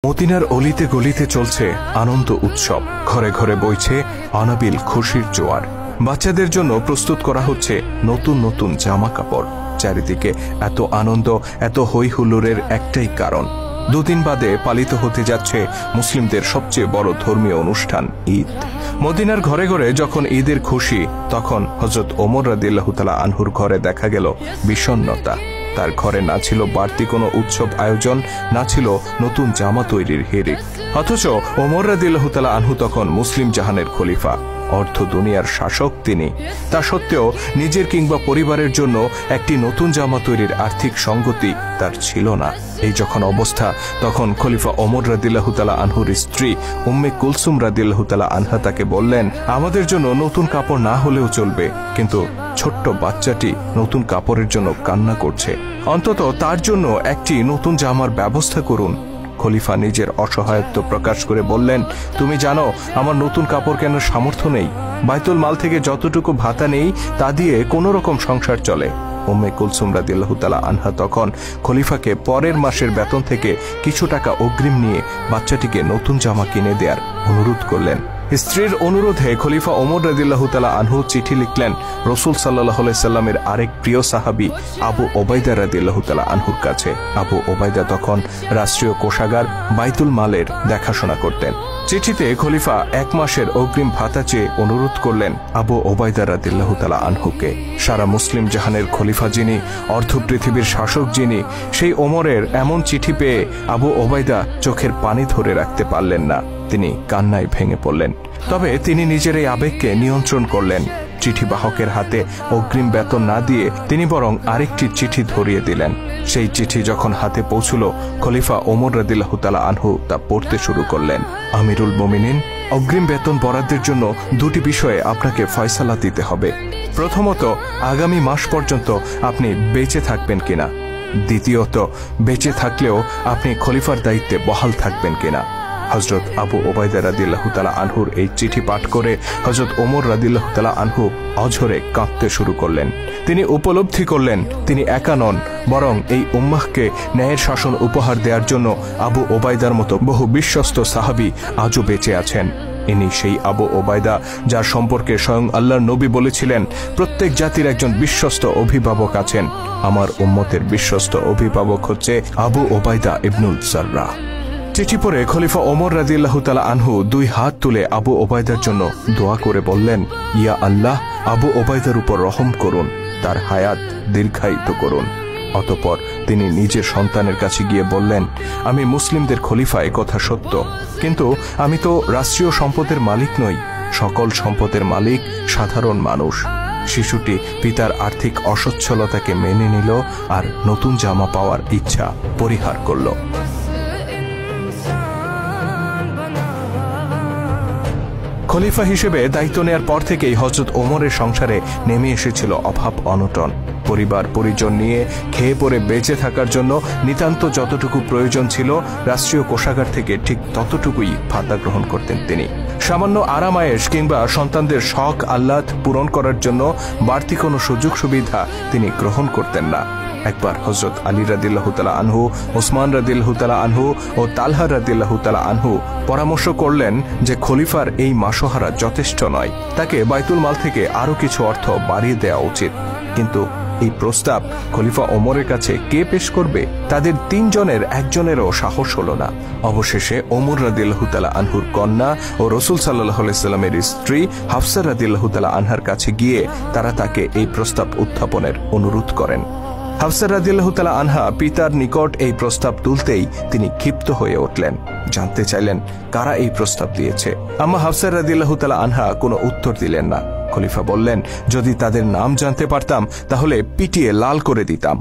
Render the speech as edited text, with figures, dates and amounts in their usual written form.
মদিনার অলিতে গলিতে চলছে আনন্দ উৎসব, ঘরে ঘরে বইছে অনাবিল খুশির জোয়ার। বাচ্চাদের জন্য প্রস্তুত করা হচ্ছে নতুন নতুন জামা কাপড়। চারিদিকে এত আনন্দ, এত হই হুল্লোড়ের একটাই কারণ, দুদিন বাদে পালিত হতে যাচ্ছে মুসলিমদের সবচেয়ে বড় ধর্মীয় অনুষ্ঠান ঈদ। মদিনার ঘরে ঘরে যখন ঈদের খুশি, তখন হযরত ওমর রাদিয়াল্লাহু তাআলা আনহুর ঘরে দেখা গেল বিষণ্ণতা। তার ঘরে না ছিল বাড়তি কোনো উৎসব আয়োজন, না ছিল নতুন জামা তৈরির হিড়িক। অথচ ওমর রাদিয়াল্লাহু তাআলা আনহু তখন মুসলিম জাহানের খলিফা, অর্ধ দুনিয়ার শাসক তিনি। তা সত্ত্বেও নিজের কিংবা পরিবারের জন্য একটি নতুন জামা তৈরির আর্থিক সঙ্গতি তার ছিল না। এই যখন অবস্থা, তখন খলিফা ওমর রাদিয়াল্লাহু তাআলা আনহুর স্ত্রী উম্মে কুলসুম রাদিয়াল্লাহু তাআলা আনহা তাকে বললেন, আমাদের জন্য নতুন কাপড় না হলেও চলবে, কিন্তু ছোট্ট বাচ্চাটি নতুন কাপড়ের জন্য কান্না করছে, অন্তত তার জন্য একটি নতুন জামার ব্যবস্থা করুন। খলিফা নিজের অসহায়ত্ব প্রকাশ করে বললেন, তুমি জানো আমার নতুন কাপড় কেনার সামর্থ্য নেই, বাইতুল মাল থেকে যতটুকু ভাতা নেই তা দিয়ে কোনো রকম সংসার চলে। উম্মে কুলসুম রাদিয়াল্লাহু তাআলা আনহা তখন খলিফাকে পরের মাসের বেতন থেকে কিছু টাকা অগ্রিম নিয়ে বাচ্চাটিকে নতুন জামা কিনে দেওয়ার অনুরোধ করলেন। স্ত্রীর অনুরোধে খলিফা ওমর রাদিয়াল্লাহু তাআলা আনহু চিঠি লিখলেন রাসূল সাল্লাল্লাহু আলাইহি সাল্লামের আরেক প্রিয় সাহাবী আবু ওবাইদা রাদিয়াল্লাহু তাআলা আনহুর কাছে। আবু ওবাইদা তখন রাষ্ট্রীয় কোষাগার বাইতুল মালের দেখাশোনা করতেন। চিঠিতে খলিফা 1 মাসের অগ্রিম ভাতা চেয়ে অনুরোধ করলেন আবু ওবাইদা রাদিয়াল্লাহু তাআলা আনহুকে। সারা মুসলিম জাহানের খলিফা যিনি, অর্ধ পৃথিবীর শাসক যিনি, সেই ওমরের এমন চিঠি পেয়ে আবু ওবাইদা চোখের পানি ধরে রাখতে পারলেন না। তিনি কান্নায় ভেঙে পড়লেন। তবে তিনি নিজের এই আবেগকে নিয়ন্ত্রণ করলেন। চিঠি বাহকের হাতে অগ্রিম বেতন না দিয়ে তিনি বরং আরেকটি চিঠি ধরিয়ে দিলেন। সেই চিঠি যখন হাতে পৌঁছল, খলিফা ওমর রাদিয়াল্লাহু তাআলা আনহু তা পড়তে শুরু করলেন। আমিরুল মুমিনিন, অগ্রিম বেতন বরাদ্দের জন্য দুটি বিষয়ে আপনাকে ফয়সালা দিতে হবে। প্রথমত, আগামী মাস পর্যন্ত আপনি বেঁচে থাকবেন কিনা। দ্বিতীয়ত, বেঁচে থাকলেও আপনি খলিফার দায়িত্বে বহাল থাকবেন কিনা। হযরত আবু ওবাইদা রাদিয়াল্লাহু তাআলা আনহুর এই চিঠি পাঠ করে হযরত ওমর রাদিয়াল্লাহু তাআলা আনহু অঝরে কাঁদতে শুরু করলেন। তিনি উপলব্ধি করলেন তিনি একা নন, বরং এই উম্মাহকে ন্যায়ের শাসন উপহার দেওয়ার জন্য আবু ওবাইদার মতো বহু বিশ্বস্ত সাহাবী আজও বেঁচে আছেন। ইনি সেই আবু ওবাইদা যার সম্পর্কে স্বয়ং আল্লাহর নবী বলেছিলেন, প্রত্যেক জাতির একজন বিশ্বস্ত অভিভাবক আছেন, আমার উম্মতের বিশ্বস্ত অভিভাবক হচ্ছে আবু ওবাইদা ইবনুল জাররাহ। চিঠি পড়ে খলিফা ওমর রাদিয়াল্লাহু তাআলা আনহু 2 হাত তুলে আবু ওবাইদার জন্য দোয়া করে বললেন, ইয়া আল্লাহ, আবু ওবাইদার উপর রহম করুন, তার হায়াত দীর্ঘায়িত করুন। অতঃপর তিনি নিজের সন্তানের কাছে গিয়ে বললেন, আমি মুসলিমদের খলিফা, এ কথা সত্য, কিন্তু আমি তো রাষ্ট্রীয় সম্পদের মালিক নই, সকল সম্পদের মালিক সাধারণ মানুষ। শিশুটি পিতার আর্থিক অসচ্ছলতাকে মেনে নিল আর নতুন জামা পাওয়ার ইচ্ছা পরিহার করল। খলিফা হিসেবে দায়িত্ব নেয়ার পর থেকেই হযরত ওমরের সংসারে নেমে এসেছিল অভাব অনটন। পরিবার পরিজন নিয়ে খেয়ে পরে বেঁচে থাকার জন্য নিতান্ত যতটুকু প্রয়োজন ছিল, রাষ্ট্রীয় কোষাগার থেকে ঠিক ততটুকুই ভাতা গ্রহণ করতেন তিনি। সামান্য আরামায়েশ কিংবা সন্তানদের শখ আহ্লাদ পূরণ করার জন্য বাড়তি কোনো সুযোগ সুবিধা তিনি গ্রহণ করতেন না। একবার হযরত আলী রাদিয়াল্লাহু তাআলা আনহু, ওসমান রাদিয়াল্লাহু তাআলা আনহু ও তালহা রাদিয়াল্লাহু তাআলা আনহু পরামর্শ করলেন যে খলিফার এই মাসোহারা যথেষ্ট নয়, তাকে বাইতুল মাল থেকে আরো কিছু অর্থ বাড়িয়ে দেওয়া উচিত। কিন্তু এই প্রস্তাব খলিফা ওমরের কাছে কে পেশ করবে? তাদের 3 জনের একজনেরও সাহস হল না। অবশেষে ওমর রাদিয়াল্লাহু তাআলা আনহুর কন্যা ও রাসূল সাল্লাল্লাহু আলাইহি সাল্লামের স্ত্রী হাফসা রাদিয়াল্লাহু তাআলা আনহার কাছে গিয়ে তারা তাকে এই প্রস্তাব উত্থাপনের অনুরোধ করেন। হাফসা রাদিয়াল্লাহু তাআলা আনহা পিতার নিকট এই প্রস্তাব তুলতেই তিনি ক্ষিপ্ত হয়ে উঠলেন। জানতে চাইলেন কারা এই প্রস্তাব দিয়েছে। আম্মা হাফসা রাদিয়াল্লাহু তাআলা আনহা কোনো উত্তর দিলেন না। খলিফা বললেন, যদি তাদের নাম জানতে পারতাম তাহলে পিটিয়ে লাল করে দিতাম।